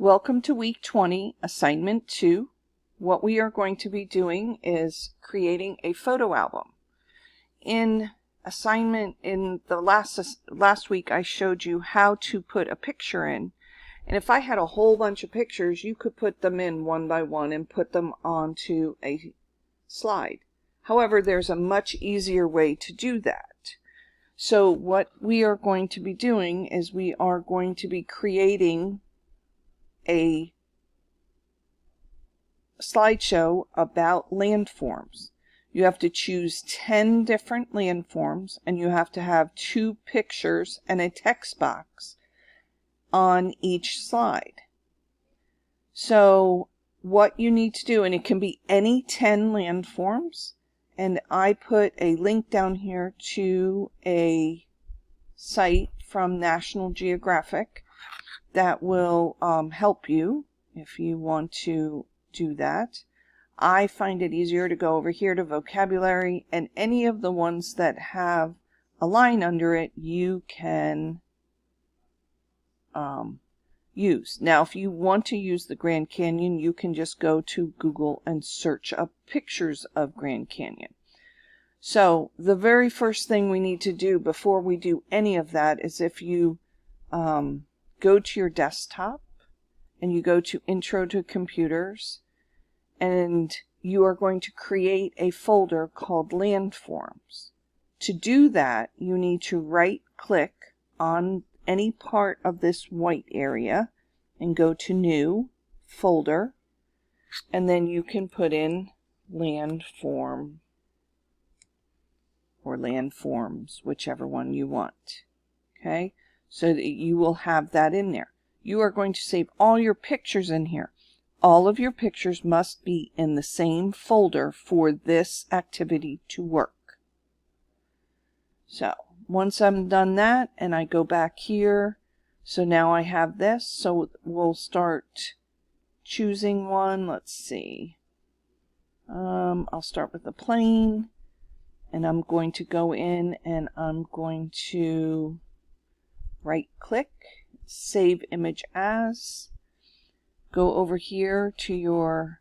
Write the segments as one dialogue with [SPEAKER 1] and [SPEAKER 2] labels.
[SPEAKER 1] Welcome to week 20, assignment 2. What we are going to be doing is creating a photo album. In the last week I showed you how to put a picture in. And if I had a whole bunch of pictures, you could put them in one by one and put them onto a slide. However, there's a much easier way to do that. So what we are going to be doing is we are going to be creating a slideshow about landforms. You have to choose 10 different landforms, and you have to have 2 pictures and a text box on each slide. So what you need to do, and it can be any 10 landforms, and I put a link down here to a site from National Geographic that will help you if you want to do that. I find it easier to go over here to vocabulary, and any of the ones that have a line under it you can use. Now if you want to use the Grand Canyon, you can just go to Google and search up pictures of Grand Canyon. So the very first thing we need to do before we do any of that is if you go to your desktop and you go to Intro to Computers, and you are going to create a folder called Landforms. To do that, you need to right click on any part of this white area and go to New, Folder, and then you can put in Landform or Landforms, whichever one you want. Okay? So that you will have that in there. You are going to save all your pictures in here. All of your pictures must be in the same folder for this activity to work. So once I'm done that and I go back here, so now I have this, so we'll start choosing one. Let's see. I'll start with the plane, and I'm going to go in and I'm going to right click, save image as, go over here to your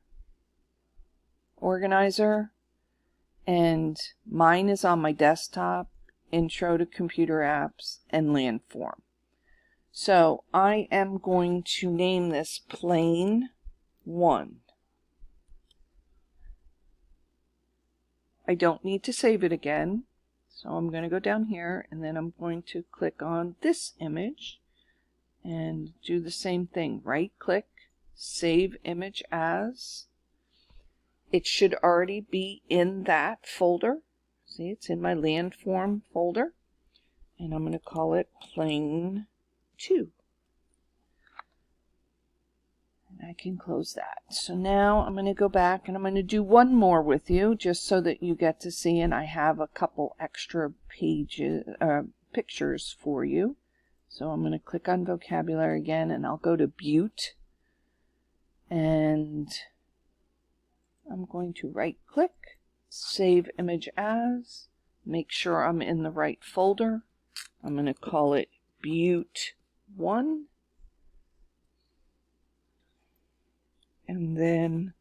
[SPEAKER 1] organizer, and mine is on my desktop, Intro to Computer Apps, and Landform. So I am going to name this Plane 1. I don't need to save it again. So I'm going to go down here, and then I'm going to click on this image and do the same thing. Right click, save image as. It should already be in that folder. See, it's in my Landform folder. And I'm going to call it Plane 2. I can close that. So now I'm going to go back and I'm going to do one more with you just so that you get to see, and I have a couple extra pictures for you. So I'm going to click on vocabulary again, and I'll go to Butte, and I'm going to right click, save image as, make sure I'm in the right folder. I'm going to call it Butte 1. And then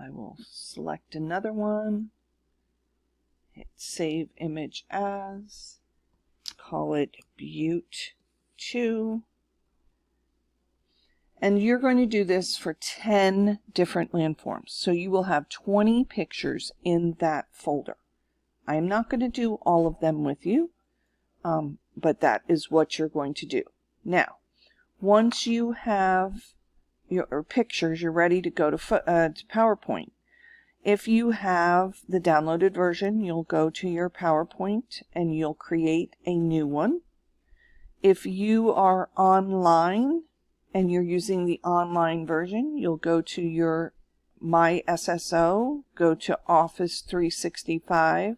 [SPEAKER 1] I will select another one, hit save image as, call it Butte 2. And you're going to do this for 10 different landforms. So you will have 20 pictures in that folder. I'm not going to do all of them with you, but that is what you're going to do. Now, once you have your pictures, you're ready to go to PowerPoint. If you have the downloaded version, you'll go to your PowerPoint and you'll create a new one. If you are online and you're using the online version, you'll go to your My SSO, go to Office 365,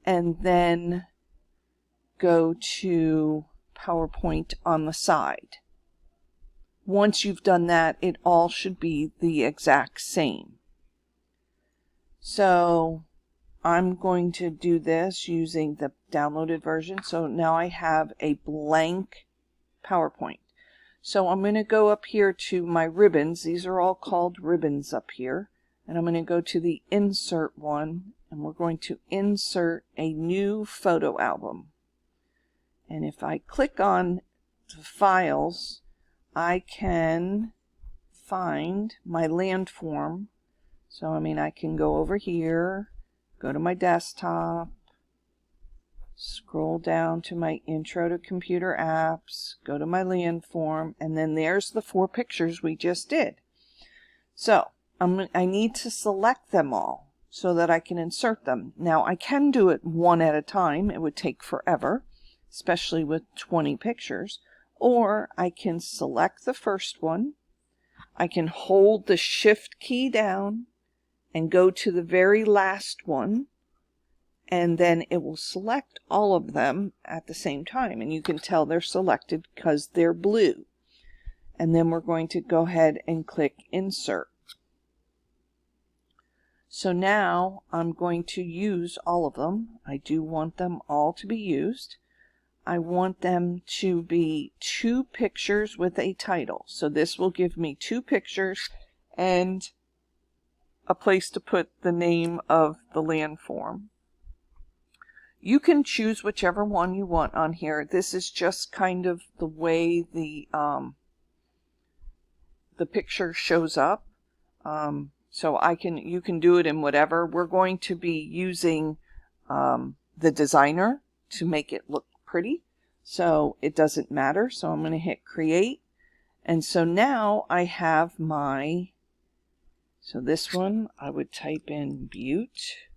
[SPEAKER 1] and then go to PowerPoint on the side. Once you've done that, it all should be the exact same. So I'm going to do this using the downloaded version. So now I have a blank PowerPoint. So I'm going to go up here to my ribbons. These are all called ribbons up here. And I'm going to go to the insert one, and we're going to insert a new photo album. And if I click on the files, I can find my landform. So I can go over here, go to my desktop, scroll down to my Intro to Computer Apps, go to my landform, and then there's the 4 pictures we just did. So I need to select them all so that I can insert them. Now I can do it one at a time. It would take forever, especially with 20 pictures. Or I can select the first one. I can hold the Shift key down and go to the very last one, and then it will select all of them at the same time. And you can tell they're selected because they're blue. And then we're going to go ahead and click Insert. So now I'm going to use all of them. I do want them all to be used. I want them to be 2 pictures with a title. So this will give me 2 pictures and a place to put the name of the landform. You can choose whichever one you want on here. This is just kind of the way the picture shows up. So you can do it in whatever. We're going to be using the designer to make it look pretty. So it doesn't matter. So I'm going to hit create. And so now I have so this one I would type in Butte.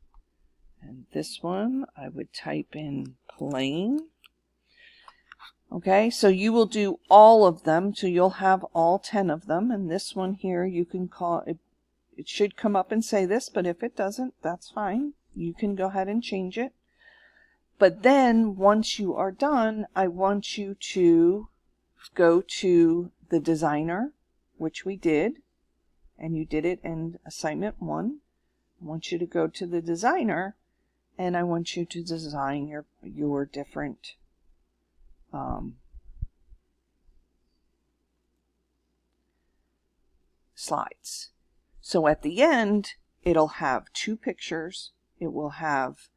[SPEAKER 1] And this one I would type in plain. Okay, so you will do all of them. So you'll have all 10 of them. And this one here, you can call it. It should come up and say this, but if it doesn't, that's fine. You can go ahead and change it. But then once you are done, I want you to go to the designer, which we did, and you did it in assignment 1. I want you to go to the designer, and I want you to design your different slides. So at the end, it'll have 2 pictures. It will have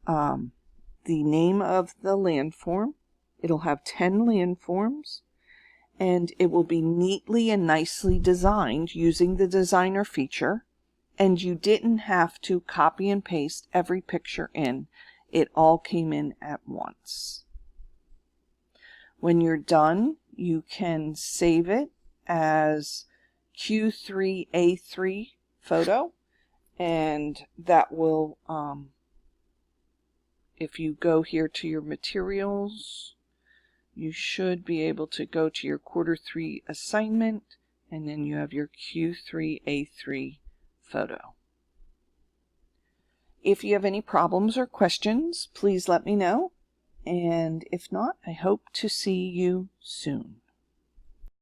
[SPEAKER 1] the name of the landform. It'll have 10 landforms. And it will be neatly and nicely designed using the designer feature. And you didn't have to copy and paste every picture in. It all came in at once. When you're done, you can save it as Q3A3 photo, and that will, if you go here to your materials, you should be able to go to your Q3 assignment, and then you have your Q3A3 photo. If you have any problems or questions, please let me know, and if not, I hope to see you soon.